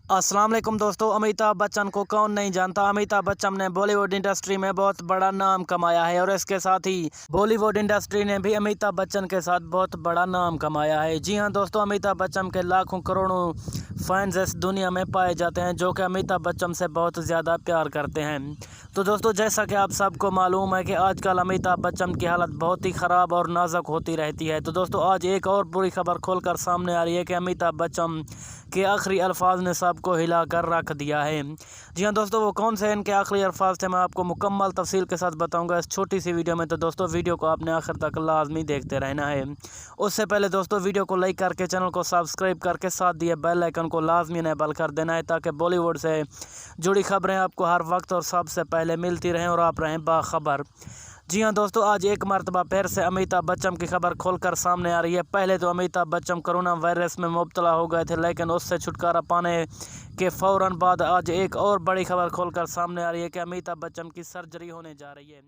अस्सलाम वालेकुम दोस्तों। अमिताभ बच्चन को कौन नहीं जानता। अमिताभ बच्चन ने बॉलीवुड इंडस्ट्री में बहुत बड़ा नाम कमाया है और इसके साथ ही बॉलीवुड इंडस्ट्री ने भी अमिताभ बच्चन के साथ बहुत बड़ा नाम कमाया है। जी हां दोस्तों, अमिताभ बच्चन के लाखों करोड़ों फैंस इस दुनिया में पाए जाते हैं जो कि अमिताभ बच्चन से बहुत ज़्यादा प्यार करते हैं। तो दोस्तों, जैसा कि आप सबको मालूम है कि आजकल अमिताभ बच्चन की हालत बहुत ही ख़राब और नाजुक होती रहती है। तो दोस्तों, आज एक और बुरी खबर खोलकर सामने आ रही है कि अमिताभ बच्चन के आखिरी अल्फाज ने सबको हिला कर रख दिया है। जी हाँ दोस्तों, वो कौन से इनके आखिरी अल्फाज थे मैं आपको मुकम्मल तफसील के साथ बताऊंगा इस छोटी सी वीडियो में। तो दोस्तों, वीडियो को आपने आखिर तक लाजमी देखते रहना है। उससे पहले दोस्तों, वीडियो को लाइक करके चैनल को सब्सक्राइब करके साथ दिए बेल आइकन को लाजमी इनेबल कर देना है ताकि बॉलीवुड से जुड़ी खबरें आपको हर वक्त और सबसे पहले मिलती रहें और आप रहें बाखबर। जी हाँ दोस्तों, आज एक मरतबा फिर से अमिताभ बच्चन की खबर खोलकर सामने आ रही है। पहले तो अमिताभ बच्चन कोरोना वायरस में मुब्तला हो गए थे, लेकिन उससे छुटकारा पाने के फ़ौरन बाद आज एक और बड़ी खबर खोलकर सामने आ रही है कि अमिताभ बच्चन की सर्जरी होने जा रही है।